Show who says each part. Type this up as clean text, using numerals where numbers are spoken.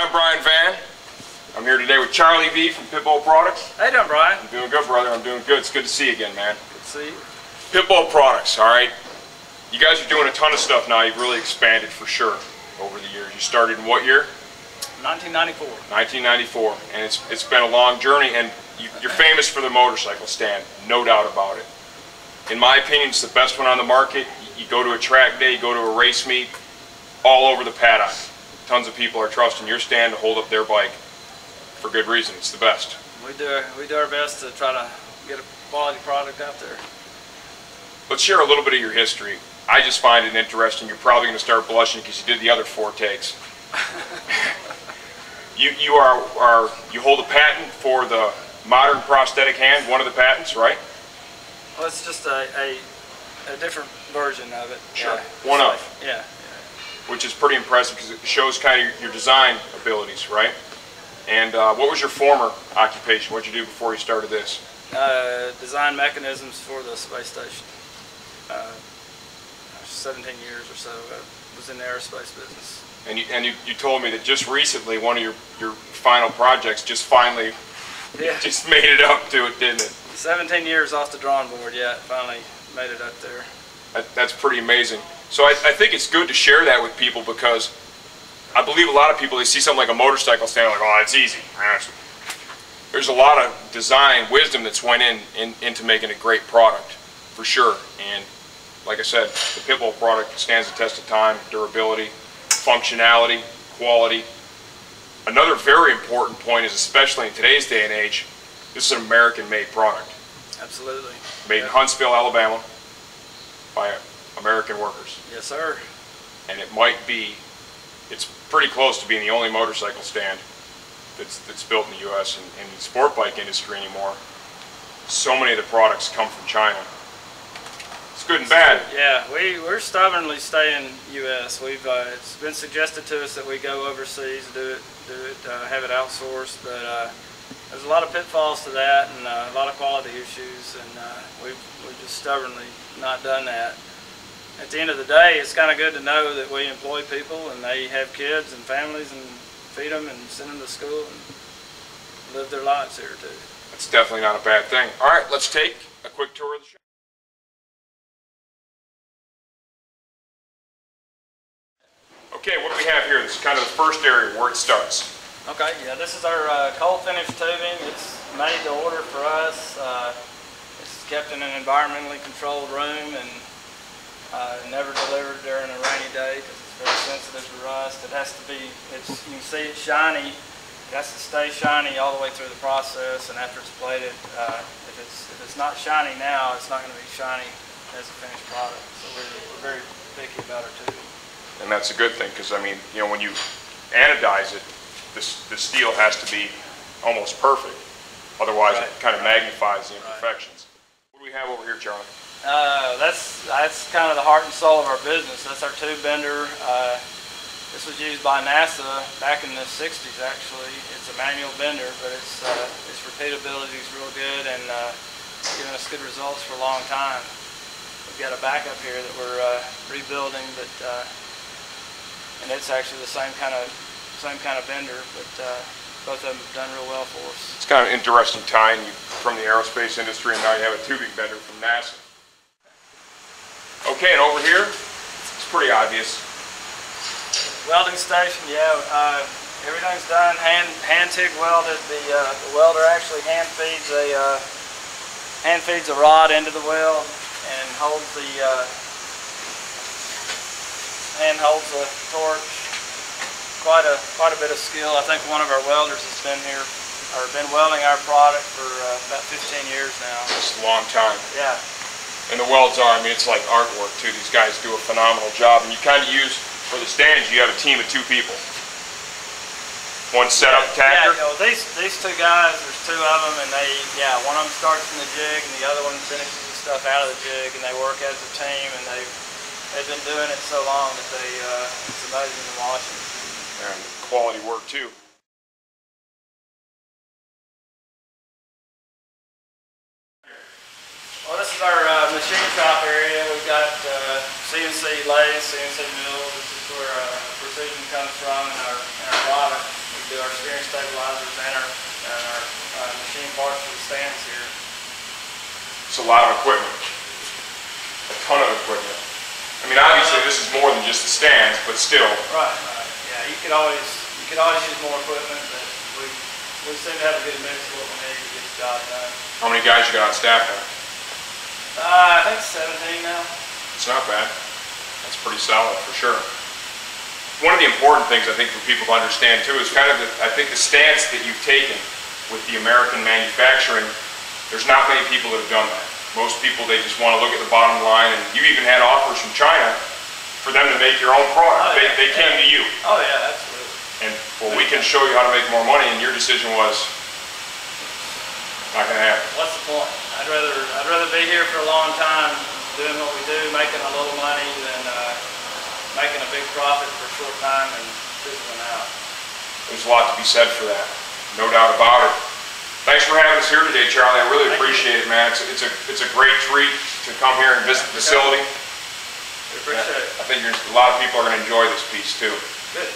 Speaker 1: I'm Brian Van. I'm here today with Charlie V from Pitbull Products.
Speaker 2: How you doing, Brian?
Speaker 1: I'm doing good, brother. I'm doing good. It's good to see you again, man.
Speaker 2: Good to see you.
Speaker 1: Pitbull Products, all right? You guys are doing a ton of stuff now. You've really expanded for sure over the years. You started in what year?
Speaker 2: 1994.
Speaker 1: 1994, and it's been a long journey, and you're famous for the motorcycle stand, no doubt about it. In my opinion, it's the best one on the market. You go to a track day, you go to a race meet, all over the paddock. Tons of people are trusting your stand to hold up their bike for good reason. It's the best.
Speaker 2: We do our best to try to get a quality product out there.
Speaker 1: Let's share a little bit of your history. I just find it interesting. You're probably going to start blushing because you did the other 4 takes. You hold a patent for the modern prosthetic hand, one of the patents, right?
Speaker 2: Well, it's just a different version of it.
Speaker 1: Sure.
Speaker 2: Yeah.
Speaker 1: One of.
Speaker 2: Yeah.
Speaker 1: Which is pretty impressive because it shows kind of your design abilities, right? And what was your former occupation? What did you do before you started this?
Speaker 2: Design mechanisms for the space station. 17 years or so. I was in the aerospace business.
Speaker 1: And you told me that just recently one of your final projects just finally just made it up to it, didn't it? 17
Speaker 2: years off the drawing board, yeah, finally made it up there.
Speaker 1: That's pretty amazing. So I think it's good to share that with people because I believe a lot of people, they see something like a motorcycle stand like, oh, it's easy. There's a lot of design wisdom that's went into making a great product, for sure. And like I said, the Pitbull product stands the test of time, durability, functionality, quality. Another very important point is, especially in today's day and age, this is an American-made product.
Speaker 2: Absolutely.
Speaker 1: Made in Huntsville, Alabama, by American workers.
Speaker 2: Yes, sir.
Speaker 1: And it's pretty close to being the only motorcycle stand that's built in the U.S. and in the sport bike industry anymore. So many of the products come from China. It's good and bad.
Speaker 2: Yeah, we're stubbornly staying U.S. It's been suggested to us that we go overseas, have it outsourced, but there's a lot of pitfalls to that and a lot of quality issues, and we've just stubbornly not done that. At the end of the day, it's kind of good to know that we employ people and they have kids and families and feed them and send them to school and live their lives here too.
Speaker 1: That's definitely not a bad thing. All right, let's take a quick tour of the shop. Okay, what do we have here? This is kind of the first area where it starts.
Speaker 2: Okay, yeah, this is our cold finish tubing. It's made to order for us. It's kept in an environmentally controlled room and never delivered during a rainy day because it's very sensitive to rust. It has to be, you can see it's shiny. It has to stay shiny all the way through the process, and after it's plated, if it's not shiny now, it's not going to be shiny as a finished product. So we're very picky about our tubing.
Speaker 1: And that's a good thing because, I mean, you know, when you anodize it, the steel has to be almost perfect. Otherwise, it kind of magnifies the imperfections. What do we have over here, Charlie?
Speaker 2: That's kind of the heart and soul of our business. That's our tube bender. This was used by NASA back in the 60s, actually. It's a manual bender, but its repeatability is real good and given us good results for a long time. We've got a backup here that we're rebuilding, and it's actually the same kind of bender, but both of them have done real well for us.
Speaker 1: It's kind of interesting tying you from the aerospace industry, and now you have a tubing bender from NASA. Okay, and over here, it's pretty obvious.
Speaker 2: Welding station, yeah. Everything's done hand TIG welded. The welder actually hand feeds a rod into the weld and holds the torch. Quite a bit of skill. I think one of our welders has been welding our product for about 15 years now.
Speaker 1: That's a long time.
Speaker 2: Yeah.
Speaker 1: And the welds are, I mean, it's like artwork too. These guys do a phenomenal job. And you kind of use, for the stands, you have a team of 2 people. One setup tacker?
Speaker 2: Yeah, you know, these 2 guys, there's 2 of them, and one of them starts in the jig and the other one finishes the stuff out of the jig, and they work as a team, and they've been doing it so long that it's amazing to watch them.
Speaker 1: And quality work too.
Speaker 2: Well, this is our machine shop area. We've got CNC lathes, CNC mills. This is where precision comes from in our product. We've do our steering stabilizers and our machine parts for the stands here.
Speaker 1: It's a lot of equipment, a ton of equipment. I mean, obviously this is more than just the stands, but still.
Speaker 2: Right. Yeah, you could always use more equipment, but we seem to have a good mix of what we need to get the job done.
Speaker 1: How many guys you got on staff now?
Speaker 2: I think 17 now.
Speaker 1: It's not bad. That's pretty solid for sure. One of the important things I think for people to understand too is kind of I think the stance that you've taken with the American manufacturing. There's not many people that have done that. Most people, they just want to look at the bottom line, and you even had offers from China for them to make your own product.
Speaker 2: Oh, yeah.
Speaker 1: They came to you.
Speaker 2: Oh yeah, absolutely.
Speaker 1: And well, we can show you how to make more money, and your decision was not going to happen.
Speaker 2: What's the point? I'd rather be here for a long time doing what we do, making a little money than making a big profit for a short time and fizzling out.
Speaker 1: There's a lot to be said for that, no doubt about it. Thanks for having us here today, Charlie. I really appreciate it, man. It's a great treat to come here and visit the facility.
Speaker 2: We appreciate it.
Speaker 1: I think a lot of people are going to enjoy this piece too.
Speaker 2: Good.